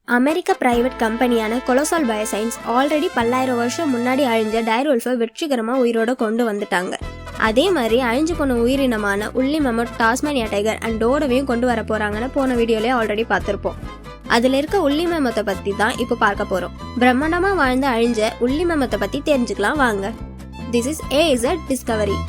அமெரிக்க private கம்பெனியான கொலோசால் bioscience already 10,000 வருஷம் முன்னாடி அழிஞ்ச டைரோல்ஃபை வெற்றிகரமாக உயிரோட கொண்டு வந்துட்டாங்க. அதே மாதிரி அழிஞ்சு போன உயிரினமான உல்லி மெமட், டாஸ்மேனியா டைகர் அண்ட் டோடோவையும் கொண்டு வர போறாங்கன்னு போன வீடியோலேயே ஆல்ரெடி பார்த்துருப்போம். அதில் இருக்க உல்லி மெமத்தை பற்றி தான் இப்போ பார்க்க போகிறோம். பிரம்மாண்டமாக வாழ்ந்து அழிஞ்ச உல்லி மெமத்தை பற்றி தெரிஞ்சுக்கலாம் வாங்க. This is A-Z discovery.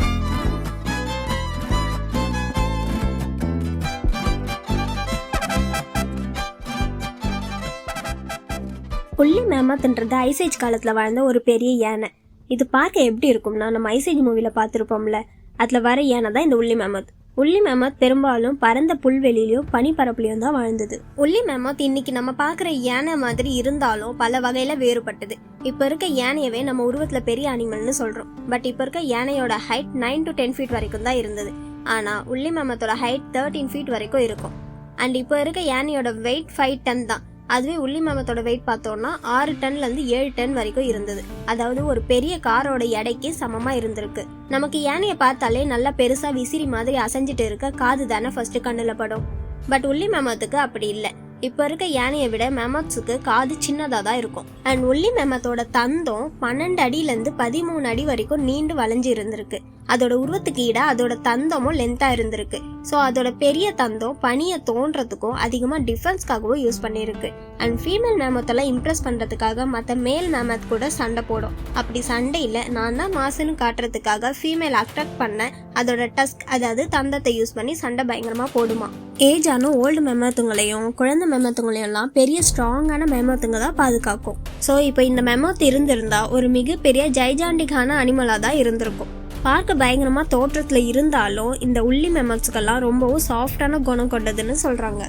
Woolly மேமத்ன்றது ஐசேஜ் காலத்தில் வாழ்ந்த ஒரு பெரிய யானை. இது பார்க்க எப்படி இருக்கும்னா, நம்ம ஐசேஜ் மூவியில் பார்த்துருப்போம்ல, அதில் வர யானை தான் இந்த உல்லி மேமத். உல்லி மேமத் பெரும்பாலும் பரந்த புல்வெளியிலையும் பனிப்பரப்புலையும் தான் வாழ்ந்தது. உல்லி மேமத் இன்னைக்கு நம்ம பார்க்குற யானை மாதிரி இருந்தாலும் பல வகையில் வேறுபட்டது. இப்போ இருக்க யானையவே நம்ம உருவத்தில் பெரிய அனிமல்னு சொல்கிறோம். பட் இப்போ இருக்க யானையோட ஹைட் 9 to 10 feet வரைக்கும் தான் இருந்தது. ஆனால் உல்லி மேமத்தோட ஹைட் 13 feet வரைக்கும் இருக்கும். அண்ட் இப்போ இருக்க யானையோட வெயிட் 5 ton தான். அதுவே உல்லி மேமத்தோட வெயிட் பார்த்தோம்னா 6 டன்லேருந்து 7 டன் வரைக்கும் இருந்தது. அதாவது ஒரு பெரிய காரோட எடைக்கு சமமாக இருந்திருக்கு. நமக்கு யானையை பார்த்தாலே நல்லா பெருசா விசிறி மாதிரி அசைஞ்சிட்டு இருக்க காது தானே ஃபர்ஸ்ட் கண்ணில் படும். பட் உல்லி மேமத்துக்கு அப்படி இல்லை. இப்போ இருக்க யானையை விட மேமத்ஸுக்கு காது சின்னதாக தான் இருக்கும். அண்ட் உல்லி மேமத்தோட தந்தம் 12 அடியிலேருந்து 13 அடி வரைக்கும் நீண்டு வளைஞ்சு இருந்திருக்கு. அதோட உருவத்துக்கு ஈட அதோட தந்தமும் லென்த்தாக இருந்திருக்கு. ஸோ அதோட பெரிய தந்தம் பனியை தோன்றதுக்கும் அதிகமாக டிஃபென்ஸ்க்காகவும் யூஸ் பண்ணியிருக்கு. அண்ட் ஃபீமேல் மேமத்தெல்லாம் இம்ப்ரெஸ் பண்ணுறதுக்காக மற்ற மேல் மேமத் கூட சண்டை போடும். அப்படி சண்டையில் நான் தான் மாசுன்னு காட்டுறதுக்காக ஃபீமேல் அட்ராக்ட் பண்ண அதோட டஸ்க், அதாவது தந்தத்தை யூஸ் பண்ணி சண்டை பயங்கரமாக போடுமா. ஏஜ் ஆன ஓல்டு மெமத்துங்களையும் குழந்தை மெமத்துங்களையும் பெரிய ஸ்ட்ராங்கான மெமத்துங்க தான் பாதுகாக்கும். ஸோ இப்போ இந்த மெமத் இருந்திருந்தா ஒரு மிகப்பெரிய ஜைஜாண்டிக்கான அனிமலாக தான் இருந்திருக்கும். பார்க்க பயங்கரமாக தோற்றத்தில் இருந்தாலும் இந்த உல்லி மெமத்ஸ்கெல்லாம் ரொம்பவும் சாஃப்டான குணம் கொண்டதுன்னு சொல்கிறாங்க.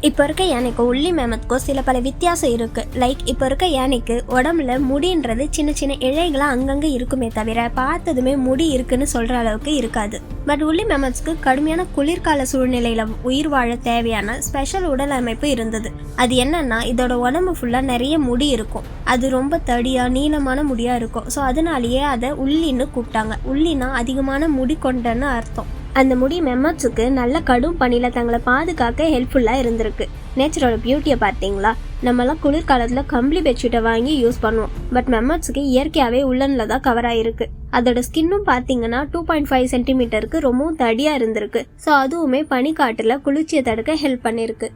இப்போ இருக்க யானைக்கும் உல்லி மேமத்துக்கும் சில பல வித்தியாசம் இருக்குது. லைக் இப்போ இருக்க யானைக்கு உடம்புல முடின்றது சின்ன சின்ன இழைகளாக அங்கங்கே இருக்குமே தவிர பார்த்ததுமே முடி இருக்குன்னு சொல்கிற அளவுக்கு இருக்காது. பட் உல்லி மேமத்ஸ்க்கு கடுமையான குளிர்கால சூழ்நிலையில் உயிர் வாழ தேவையான ஸ்பெஷல் உடல் அமைப்பு இருந்தது. அது என்னன்னா, இதோட உடம்பு ஃபுல்லாக நிறைய முடி இருக்கும். அது ரொம்ப தடியாக நீளமான முடியாக இருக்கும். ஸோ அதனாலேயே அதை உல்லின்னு கூப்பிட்டாங்க. உல்லினா அதிகமான முடி கொண்டன்னு அர்த்தம். அந்த முடி மெமத்ஸுக்கு நல்ல கடும் பனியில் தங்களை பாதுகாக்க ஹெல்ப்ஃபுல்லாக இருந்திருக்கு. நேச்சரோட பியூட்டியை பார்த்தீங்களா? நம்மளாம் குளிர்காலத்தில் கம்பளி பெட்ஷீட்டை வாங்கி யூஸ் பண்ணுவோம். பட் மெமத்ஸுக்கு இயற்கையாகவே உள்ளனில் தான் கவர் ஆகிருக்கு. அதோட ஸ்கின்னும் பார்த்தீங்கன்னா 2.5 சென்டிமீட்டருக்கு ரொம்பவும் தடியாக இருந்திருக்கு. ஸோ அதுவுமே பனிக்காட்டில் குளிர்ச்சியை தடுக்க ஹெல்ப் பண்ணியிருக்கு.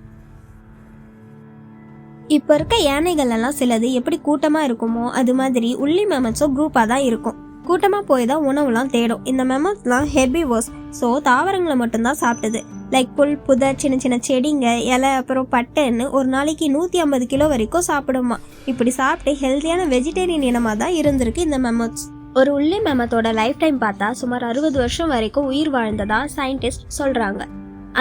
இப்போ இருக்க யானைகள் எல்லாம் சிலது எப்படி கூட்டமாக இருக்குமோ அது மாதிரி உல்லி மெமத்ஸோ குரூப்பாக தான் இருக்கும். கூட்டமாக போய் தான் உணவுலாம் தேடும். இந்த மெமத்லாம் ஹெர்பிவோர்ஸ். ஸோ தாவரங்களை மட்டும்தான் சாப்பிட்டது. லைக் புல், புதர், சின்ன சின்ன செடிங்க, இலை, அப்புறம் பட்டைன்னு ஒரு நாளைக்கு 150 கிலோ வரைக்கும் சாப்பிடுமா. இப்படி சாப்பிட்டு ஹெல்த்தியான வெஜிடேரியன் இனமாக தான் இருந்திருக்கு இந்த மெமத்ஸ். ஒரு உல்லி மெமத்தோட லைஃப் டைம் பார்த்தா சுமார் 60 வருஷம் வரைக்கும் உயிர் வாழ்ந்ததா சயின்டிஸ்ட் சொல்கிறாங்க.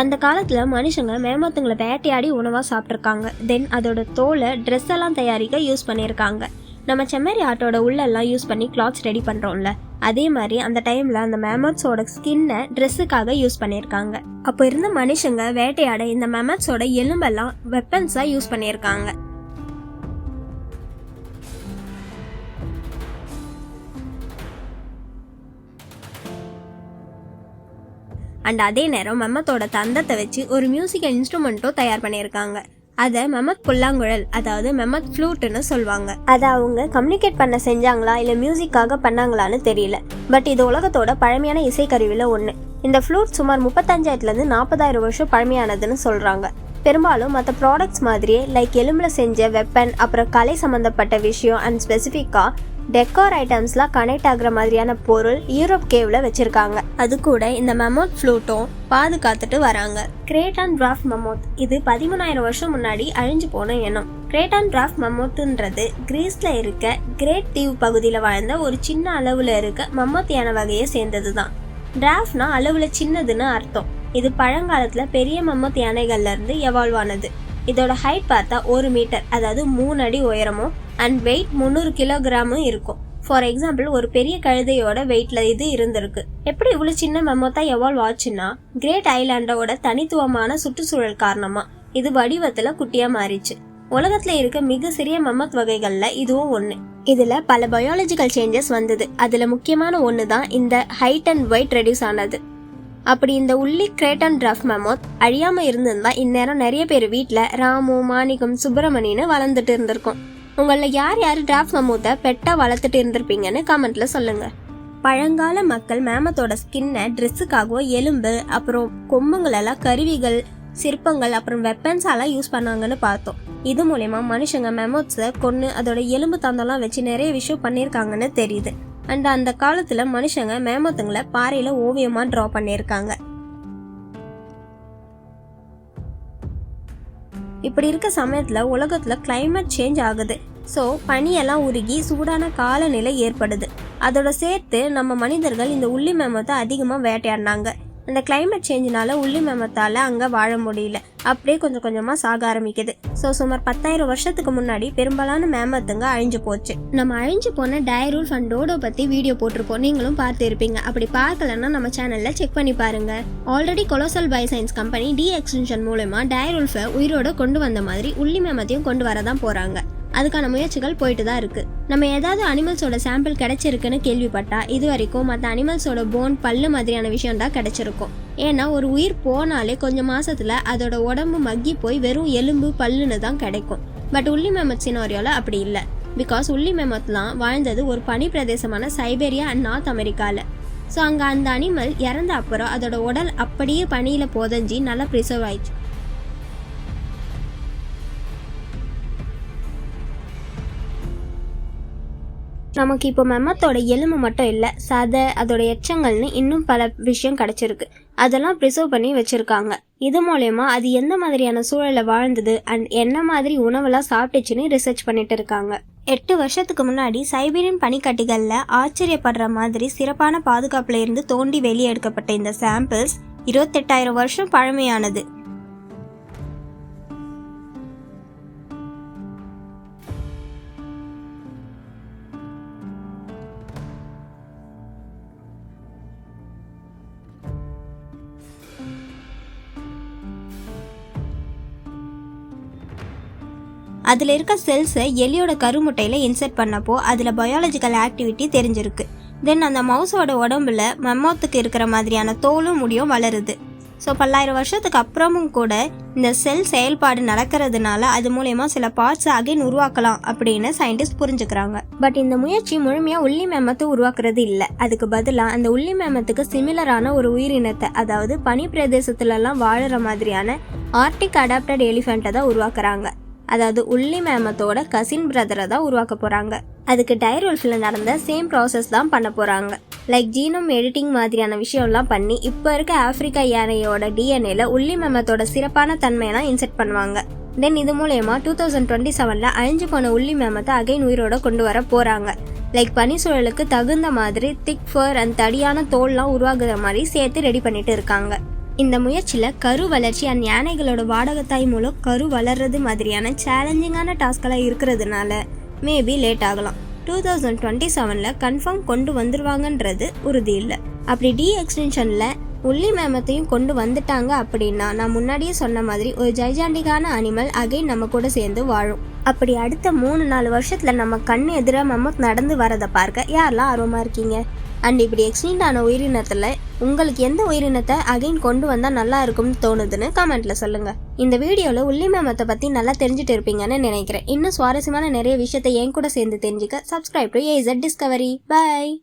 அந்த காலத்தில் மனுஷங்க மேமத்துங்களை வேட்டையாடி உணவாக சாப்பிட்ருக்காங்க. தென் அதோட தோலை ட்ரெஸ் எல்லாம் தயாரிக்க யூஸ் பண்ணியிருக்காங்க. நம்ம செம்மறி ஆட்டோட உள்ளெல்லாம் யூஸ் பண்ணி கிளாத்ஸ் ரெடி பண்ணுறோம்ல, அதே மாதிரி அந்த டைமில் அந்த மேமத்ஸோட ஸ்கின்னை ட்ரெஸ்ஸுக்காக யூஸ் பண்ணியிருக்காங்க. அப்போ இருந்த மனுஷங்க வேட்டையாட இந்த மேமத்ஸோட எலும்பெல்லாம் வெப்பன்ஸாக யூஸ் பண்ணியிருக்காங்க. அண்ட் அதே நேரம் மெமத்தோட தந்தத்தை வச்சு ஒரு மியூசிக்கல் இன்ஸ்ட்ருமெண்ட்டும் தயார் பண்ணியிருக்காங்க. அதை மெமத் புல்லாங்குழல், அதாவது மெமத் ஃப்ளூட்டுன்னு சொல்லுவாங்க. அதை அவங்க கம்யூனிகேட் பண்ண செஞ்சாங்களா இல்லை மியூசிக்காக பண்ணாங்களான்னு தெரியல. பட் இது உலகத்தோட பழமையான இசைக்கருவியில் ஒன்று. இந்த ஃப்ளூட் சுமார் 35,000 to 40,000 வருஷம் பழமையானதுன்னு சொல்கிறாங்க. பெரும்பாலும் மற்ற ப்ராடக்ட்ஸ் மாதிரியே லைக் எலும்புல செஞ்ச வெப்பன், அப்புறம் கலை சம்மந்தப்பட்ட விஷயம் அண்ட் ஸ்பெசிஃபிக்காக டெக்கார் ஐட்டம்ஸ்லாம் கனெக்ட் ஆகுற மாதிரியான பொருள் யூரோப் கேவ்ல வச்சிருக்காங்க. அது கூட இந்த மெமத் ஃப்ளூட்டும் பாதுகாத்துட்டு வராங்க. கிரேட் அண்ட் டிராஃப்ட் மெமத் இது 13,000 வருஷம் முன்னாடி அழிஞ்சு போன இனம். கிரேட் அண்ட் டிராஃப்ட் மெமத்ன்றது கிரீஸ்ல இருக்க கிரேட் தீவு பகுதியில் வாழ்ந்த ஒரு சின்ன அளவுல இருக்க மெமத் யானை வகையை சேர்ந்தது தான். டிராஃப்ட்னா அளவுல சின்னதுன்னு அர்த்தம். இது பழங்காலத்துல பெரிய மெமத் யானைகள்ல இருந்து எவால்வ் ஆனது. இதோட ஹைட் பார்த்தா 1 மீட்டர், அதாவது 3 அடி உயரமும் அண்ட் வெயிட் 300 கிலோகிராமும் இருக்கும். ஃபார் எக்ஸாம்பிள், ஒரு பெரிய கழுதையோட வெயிட்ல இது இருந்திருக்கு. எப்படி இவ்வளோ சின்ன மெமத்தா எவால்வ் ஆச்சுன்னா, கிரேட் ஐலாண்டோட தனித்துவமான சுற்றுச்சூழல் காரணமா இது வடிவத்துல குட்டியா மாறிச்சு. உலகத்துல இருக்க மிக சிறிய மெமத் வகைகள்ல இதுவும் ஒன்று. இதுல பல பயாலஜிக்கல் சேஞ்சஸ் வந்தது. அதுல முக்கியமான ஒன்று தான் இந்த ஹைட் அண்ட் வெயிட் ரெடியூஸ் ஆனது. அப்படி இந்த உள்ளி கிரேட்டன் டிராஃப்ட் மேமத் அழியாம இருந்திருந்தா இந்நேரம் நிறைய பேர் வீட்டுல ராமு, மாணிக்கம், சுப்பிரமணியன்னு வளர்ந்துட்டு இருந்திருக்கும். உங்கள யார் யாரு டிராஃப்ட் மேமத்தை பெட்டா வளர்த்துட்டு இருந்திருப்பீங்கன்னு கமெண்ட்ல சொல்லுங்க. பழங்கால மக்கள் மேமத்தோட ஸ்கின்னை ட்ரெஸ்ஸுக்காகவோ எலும்பு அப்புறம் கொம்புங்களெல்லாம் கருவிகள், சிற்பங்கள் அப்புறம் வெப்பன்ஸாலாம் யூஸ் பண்ணாங்கன்னு பார்த்தோம். இது மூலயமா மனுஷங்க மேமத்ஸை கொன்று அதோட எலும்பு தந்தெல்லாம் வச்சு நிறைய விஷயம் பண்ணியிருக்காங்கன்னு தெரியுது. அண்ட் அந்த காலத்துல மனுஷங்க மேமத்துங்களை பாறையில ஓவியமா டிரா பண்ணியிருக்காங்க. இப்படி இருக்க சமயத்துல உலகத்துல கிளைமேட் சேஞ்ச் ஆகுது. ஸோ பனியெல்லாம் உருகி சூடான காலநிலை ஏற்படுது. அதோட சேர்த்து நம்ம மனிதர்கள் இந்த உள்ளி மேமத்தை அதிகமாக வேட்டையாடினாங்க. அந்த கிளைமேட் சேஞ்சினால உள்ளி மேமத்தால் அங்கே வாழ முடியல, அப்படியே கொஞ்சம் கொஞ்சமாக சாக ஆரம்பிக்குது. ஸோ சுமார் 10,000 வருஷத்துக்கு முன்னாடி பெரும்பாலான மேமத்துங்க அழிஞ்சு போச்சு. நம்ம அழிஞ்சு போன டைரூல்ஃப் அண்ட் டோடோ பற்றி வீடியோ போட்டிருப்போம், நீங்களும் பார்த்து இருப்பீங்க. அப்படி பார்க்கலன்னா நம்ம சேனலில் செக் பண்ணி பாருங்க. Already Colossal Biosciences company de-extinction மூலமா டைரூல்ஃபை உயிரோட கொண்டு வந்த மாதிரி உள்ளி மேமத்தையும் கொண்டு வரதான் போகிறாங்க. அதுக்கான முயற்சிகள் போயிட்டு தான் இருக்கு. நம்ம ஏதாவது அனிமல்ஸோட சாம்பிள் கிடைச்சிருக்குன்னு கேள்விப்பட்டா இது வரைக்கும் மற்ற அனிமல்ஸோட போன், பல்லு மாதிரியான விஷயம் தான் கிடைச்சிருக்கும். ஏன்னா ஒரு உயிர் போனாலே கொஞ்சம் மாசத்துல அதோட உடம்பு மக்கி போய் வெறும் எலும்பு, பல்லுன்னு தான் கிடைக்கும். பட் உள்ளி மேமத் சினாரியோல அப்படி இல்லை. பிகாஸ் உள்ளி மேமத்லாம் வாழ்ந்தது ஒரு பனி பிரதேசமான சைபேரியா அண்ட் நார்த் அமெரிக்கால. ஸோ அங்கே அந்த அனிமல் இறந்த அப்புறம் அதோட உடல் அப்படியே பனியில புதஞ்சி நல்லா ப்ரிசர்வ் ஆயிடுச்சு. நமக்கு இப்போ மேமத்தோட எலும்பு மட்டும் இல்லை, சதை, அதோட எச்சங்கள்னு இன்னும் பல விஷயம் கிடைச்சிருக்கு. அதெல்லாம் ப்ரிசர்வ் பண்ணி வச்சிருக்காங்க. இது மூலயமா அது எந்த மாதிரியான சூழல வாழ்ந்தது அண்ட் என்ன மாதிரி உணவெல்லாம் சாப்பிட்டுச்சுன்னு ரிசர்ச் பண்ணிட்டு இருக்காங்க. 8 வருஷத்துக்கு முன்னாடி சைபீரியன் பனிக்கட்டிகள்ல ஆச்சரியப்படுற மாதிரி சிறப்பான பாதுகாப்புல இருந்து தோண்டி வெளியே எடுக்கப்பட்ட இந்த சாம்பிள்ஸ் 28,000 வருஷம் பழமையானது. அதில் இருக்க செல்ஸை எலியோட கருமுட்டையில் இன்சர்ட் பண்ணப்போ அதில் பயாலஜிக்கல் ஆக்டிவிட்டி தெரிஞ்சிருக்கு. தென் அந்த மவுஸோட உடம்புல மேமத்துக்கு இருக்கிற மாதிரியான தோலும் முடியும் வளருது. ஸோ 10,000 வருஷத்துக்கு அப்புறமும் கூட இந்த செல் செயல்பாடு நடக்கிறதுனால அது மூலயமா சில பார்ட்ஸை அகைன் உருவாக்கலாம் அப்படின்னு சயின்டிஸ்ட் புரிஞ்சுக்கிறாங்க. பட் இந்த முயற்சி முழுமையாக உள்ளி மேமத்தை உருவாக்குறது இல்லை. அதுக்கு பதிலாக அந்த உள்ளி மேமத்துக்கு சிமிலரான ஒரு உயிரினத்தை, அதாவது பனி பிரதேசத்துலலாம் வாழற மாதிரியான ஆர்டிக் அடாப்டட் எலிஃபெண்ட்டை தான் உருவாக்குறாங்க. அதாவது உள்ளி மேமத்தோட கசின் பிரதரை தான் உருவாக்க போறாங்க. அதுக்கு டைரூல்ஃபில் நடந்த சேம் ப்ராசஸ் தான் பண்ண போறாங்க. லைக் ஜீனோம் எடிட்டிங் மாதிரியான விஷயம்லாம் பண்ணி இப்போ இருக்க ஆப்பிரிக்கா யானையோட டிஎன்ஏல உள்ளி மேமத்தோட சிறப்பான தன்மையெல்லாம் இன்செர்ட் பண்ணுவாங்க. தென் இது மூலயமா 2027 அழிஞ்சு போன உள்ளி மேமத்தை அகைன் உயிரோட கொண்டு வர போறாங்க. லைக் பனிச்சூழலுக்கு தகுந்த மாதிரி திக் ஃபர் அண்ட் தடியான தோல்லாம் உருவாகுற மாதிரி சேர்த்து ரெடி பண்ணிட்டு இருக்காங்க. இந்த முயற்சியில் கரு வளர்ச்சி அண்ட் யானைகளோட வாடகத்தாய் மூலம் கரு வளர்றது மாதிரியான சேலஞ்சிங்கான டாஸ்கெல்லாம் இருக்கிறதுனால மேபி லேட் ஆகலாம். 2027 கன்ஃபார்ம் கொண்டு வந்துருவாங்கன்றது உறுதி இல்லை. அப்படி டி எக்ஸ்டென்ஷனில் உள்ளி மேமத்தையும் கொண்டு வந்துட்டாங்க அப்படின்னா நான் முன்னாடியே சொன்ன மாதிரி ஒரு ஜைஜாண்டிக்கான அனிமல் அகைன் நம்ம கூட சேர்ந்து வாழும். அப்படி அடுத்த 3-4 வருஷத்தில் நம்ம கண் எதிராக மேமத் நடந்து வரதை பார்க்க யாரெல்லாம் ஆர்வமாக இருக்கீங்க? அண்ட் இப்படி எக்ஸ்டிங்ட் ஆன உயிரினத்தில் உங்களுக்கு எந்த உயிரினத்தை அகைன் கொண்டு வந்தால் நல்லா இருக்கும்னு தோணுதுன்னு கமெண்ட்ல சொல்லுங்க. இந்த வீடியோவில் உள்ளி மேமத்தை பற்றி நல்லா தெரிஞ்சுட்டு இருப்பீங்கன்னு நினைக்கிறேன். இன்னும் சுவாரஸ்யமான நிறைய விஷயத்தை என் கூட சேர்ந்து தெரிஞ்சுக்க subscribe to AZ Discovery. Bye.